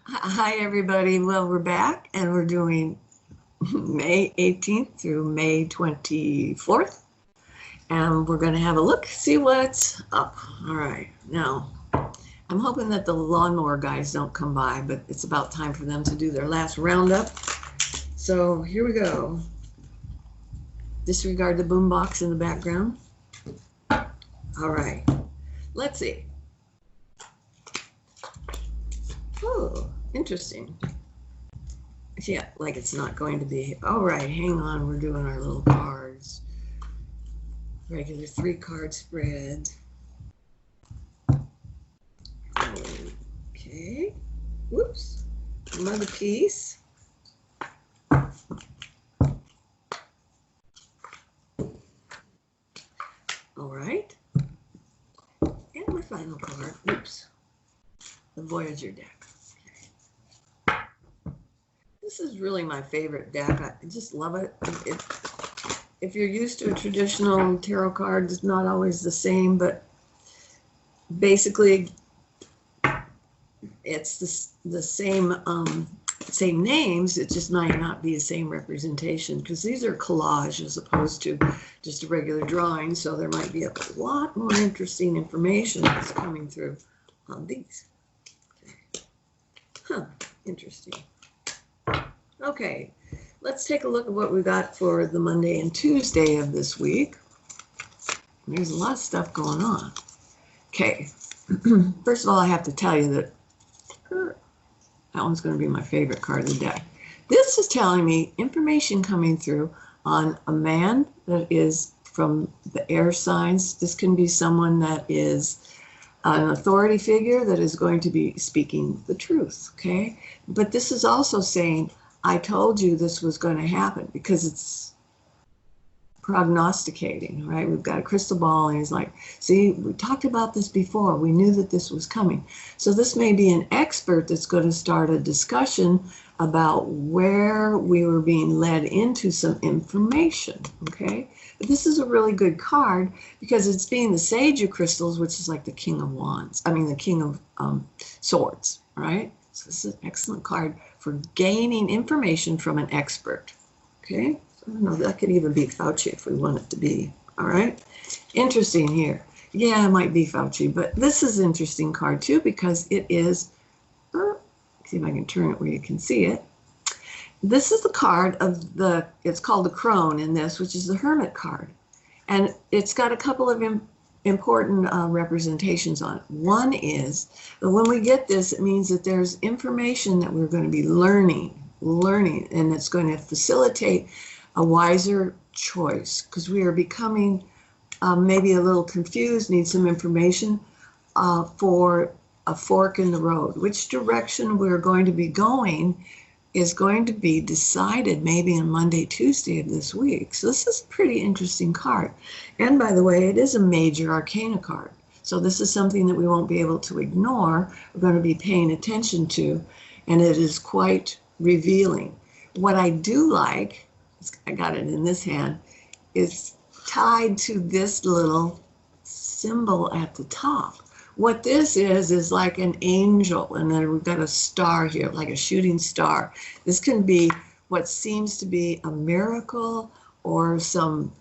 Hi, everybody. Well, we're back and we're doing May 18th through May 24th. And we're going to have a look, see what's up. All right. Now, I'm hoping that the lawnmower guys don't come by, but it's about time for them to do their last roundup. So here we go. Disregard the boombox in the background. All right. Let's see. Oh, interesting. Yeah, like it's not going to be. All right, hang on. We're doing our little cards. Regular 3-card spread. Okay. Whoops. Another piece. All right. And my final card. Oops. The Voyager deck. This is really my favorite deck. I just love it. If you're used to a traditional tarot card, it's not always the same, but basically it's the same same names. It just might not be the same representation because these are collage as opposed to just a regular drawing. So there might be a lot more interesting information that's coming through on these. Okay. Huh, interesting. Okay, let's take a look at what we got for the Monday and Tuesday of this week. There's a lot of stuff going on. Okay, first of all, I have to tell you that that one's going to be my favorite card of the deck. This is telling me information coming through on a man that is from the air signs. This can be someone that is an authority figure that is going to be speaking the truth, okay? But this is also saying, I told you this was going to happen, because it's prognosticating, right? We've got a crystal ball and he's like, see, we talked about this before. We knew that this was coming. So this may be an expert that's going to start a discussion about where we were being led into some information, okay? But this is a really good card because it's being the Sage of Crystals, which is like the King of Wands. I mean, the King of Swords, right? So this is an excellent card for gaining information from an expert, okay? I don't know, that could even be Fauci if we want it to be, all right? Interesting here. Yeah, it might be Fauci, but this is an interesting card too because it is, see if I can turn it where you can see it. This is the card of the, it's called the Crone in this, which is the Hermit card. And it's got a couple of important representations on it. One is that when we get this, it means that there's information that we're going to be learning, and it's going to facilitate a wiser choice because we are becoming maybe a little confused, need some information for a fork in the road. Which direction we're going to be going is going to be decided maybe on Monday, Tuesday of this week. So this is a pretty interesting card. And by the way, it is a major arcana card. So this is something that we won't be able to ignore. We're going to be paying attention to, and it is quite revealing. What I do like, I got it in this hand, is tied to this little symbol at the top. What this is like an angel, and then we've got a star here, like a shooting star. This can be what seems to be a miracle or some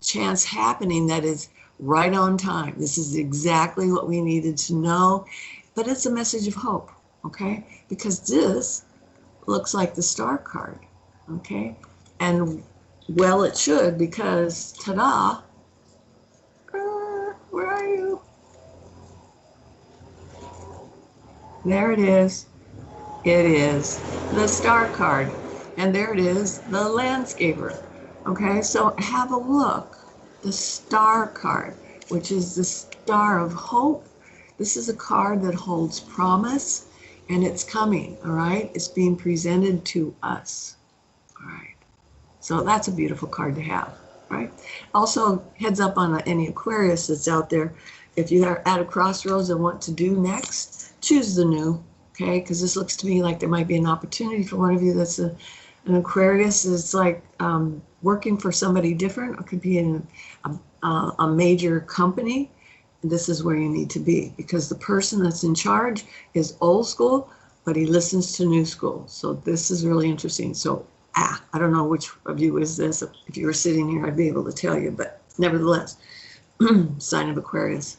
chance happening that is right on time. This is exactly what we needed to know, but it's a message of hope, okay? Because this looks like the star card, okay? And well, it should, because ta-da, where are you? There it is. It is the star card. And there it is, the landscaper. Okay, so have a look. The star card, which is the star of hope. This is a card that holds promise, and it's coming, all right? It's being presented to us, all right? So that's a beautiful card to have, right? Also, heads up on any Aquarius that's out there. If you are at a crossroads and what to do next, choose the new, okay? Because this looks to me like there might be an opportunity for one of you that's an Aquarius. It's like working for somebody different. It could be in a major company. This is where you need to be, because the person that's in charge is old school, but he listens to New School. So this is really interesting. So, I don't know which of you is this. If you were sitting here, I'd be able to tell you, but nevertheless, sign of Aquarius.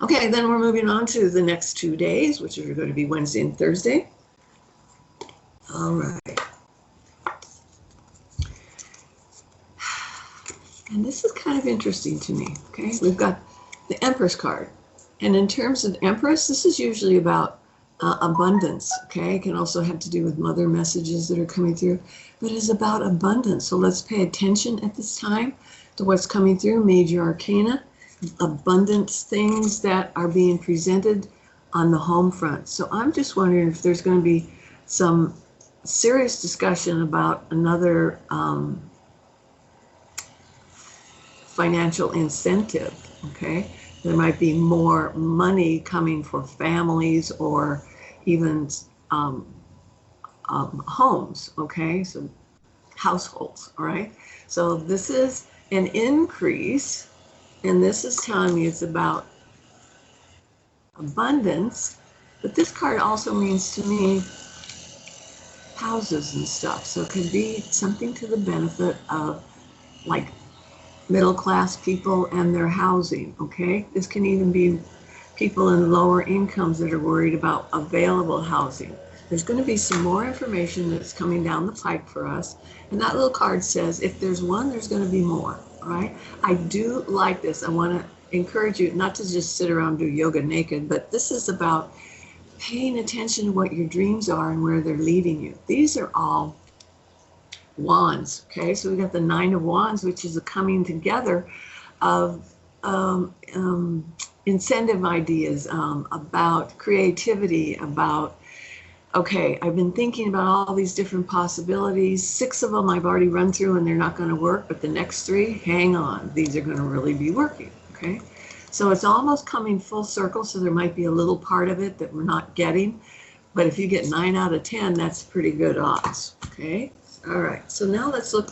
Okay, then we're moving on to the next 2 days, which are going to be Wednesday and Thursday. All right. And this is kind of interesting to me, okay? We've got the Empress card. And in terms of Empress, this is usually about abundance, okay? It can also have to do with mother messages that are coming through, but it's about abundance. So let's pay attention at this time to what's coming through, Major Arcana, abundance things that are being presented on the home front. So I'm just wondering if there's going to be some serious discussion about another financial incentive, okay? There might be more money coming for families or even homes, okay? So households, all right? So this is an increase, and this is telling me it's about abundance, but this card also means to me houses and stuff. So it could be something to the benefit of like middle-class people and their housing, okay? This can even be people in lower incomes that are worried about available housing. There's going to be some more information that's coming down the pike for us. And that little card says, if there's one, there's going to be more, all right? I do like this. I want to encourage you not to just sit around and do yoga naked, but this is about paying attention to what your dreams are and where they're leading you. These are all wands, okay? So we got the 9 of Wands, which is a coming together of incentive ideas, about creativity, about, okay, I've been thinking about all these different possibilities. 6 of them I've already run through and they're not going to work, but the next 3, hang on, these are going to really be working, okay? So it's almost coming full circle, so there might be a little part of it that we're not getting, but if you get 9 out of 10, that's pretty good odds, okay? All right, so now let's look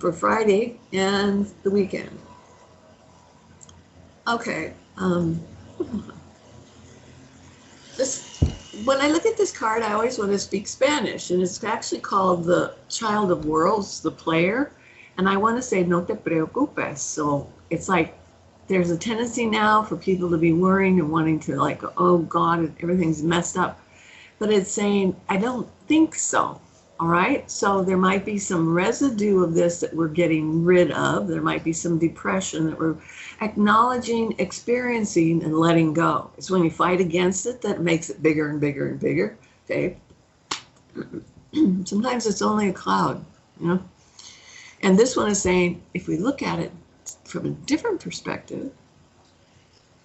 for Friday and the weekend. Okay, when I look at this card, I always want to speak Spanish, and it's actually called the Child of Worlds, the player, and I want to say no te preocupes. So it's like there's a tendency now for people to be worrying and wanting to like, oh God, everything's messed up, but it's saying, I don't think so. All right, so there might be some residue of this that we're getting rid of. There might be some depression that we're acknowledging, experiencing, and letting go. It's when you fight against it that makes it bigger and bigger and bigger, okay? Sometimes it's only a cloud, you know? And this one is saying, if we look at it from a different perspective,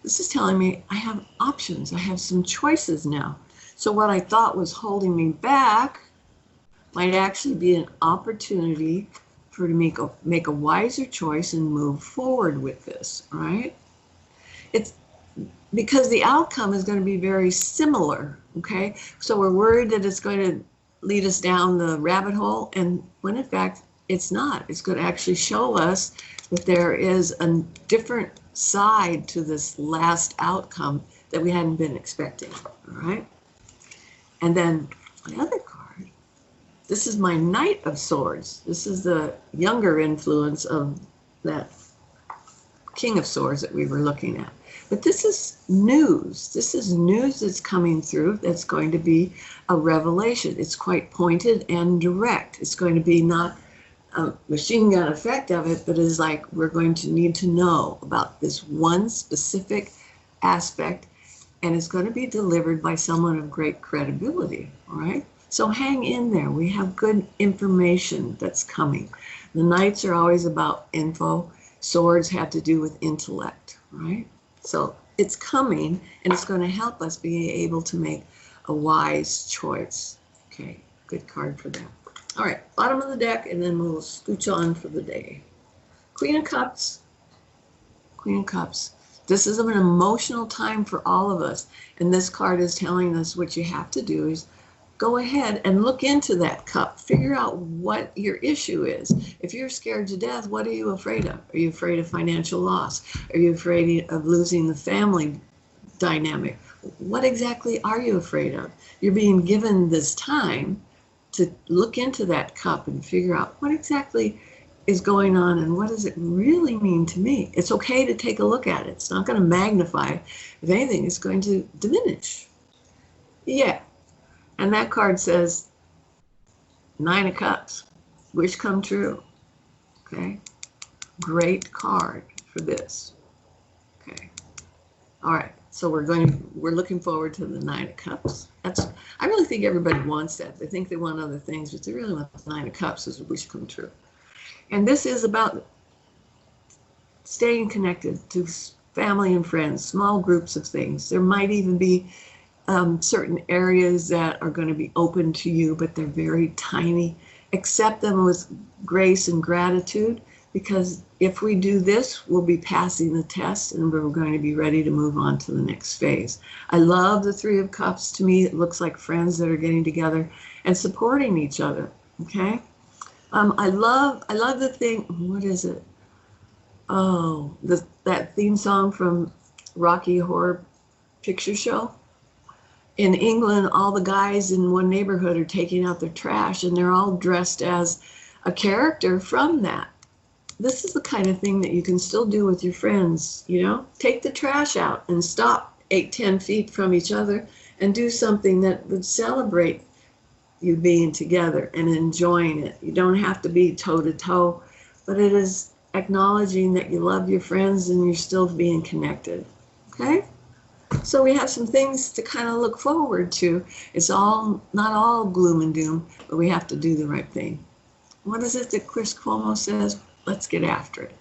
this is telling me I have options. I have some choices now. So what I thought was holding me back might actually be an opportunity for to make a wiser choice and move forward with this, right? It's because the outcome is going to be very similar, okay? So we're worried that it's going to lead us down the rabbit hole, and when in fact it's not. It's going to actually show us that there is a different side to this last outcome that we hadn't been expecting, all right? And then my other card, this is my Knight of Swords. This is the younger influence of that King of Swords that we were looking at. But this is news. This is news that's coming through that's going to be a revelation. It's quite pointed and direct. It's going to be not a machine gun effect of it, but it's like we're going to need to know about this one specific aspect, and it's going to be delivered by someone of great credibility, all right? So hang in there. We have good information that's coming. The Knights are always about info. Swords have to do with intellect, right? So it's coming, and it's going to help us be able to make a wise choice. Okay, good card for that. All right, bottom of the deck, and then we'll scooch on for the day. Queen of Cups. Queen of Cups. This is an emotional time for all of us, and this card is telling us what you have to do is go ahead and look into that cup. Figure out what your issue is. If you're scared to death, what are you afraid of? Are you afraid of financial loss? Are you afraid of losing the family dynamic? what exactly are you afraid of? You're being given this time to look into that cup and figure out what exactly is going on and what does it really mean to me. It's okay to take a look at it. It's not going to magnify. If anything, it's going to diminish. Yeah. And that card says Nine of Cups. Wish come true. Okay. Great card for this. Okay. All right. So we're looking forward to the Nine of Cups. I really think everybody wants that. They think they want other things, but they really want the Nine of Cups as a wish come true. And this is about staying connected to family and friends, small groups of things. There might even be certain areas that are going to be open to you, but they're very tiny. Accept them with grace and gratitude, because if we do this, we'll be passing the test and we're going to be ready to move on to the next phase. I love the Three of Cups. To me, it looks like friends that are getting together and supporting each other. Okay. I love the thing. What is it? Oh, that theme song from Rocky Horror Picture Show. In England, all the guys in one neighborhood are taking out their trash, and they're all dressed as a character from that. This is the kind of thing that you can still do with your friends, you know? Take the trash out and stop 8-10 feet from each other and do something that would celebrate you being together and enjoying it. You don't have to be toe to toe, but it is acknowledging that you love your friends and you're still being connected. Okay? So we have some things to kind of look forward to. It's not all gloom and doom, but we have to do the right thing. What is it that Chris Cuomo says? Let's get after it.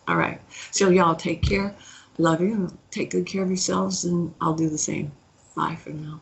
All right. So y'all take care. Love you. Take good care of yourselves, and I'll do the same. Bye for now.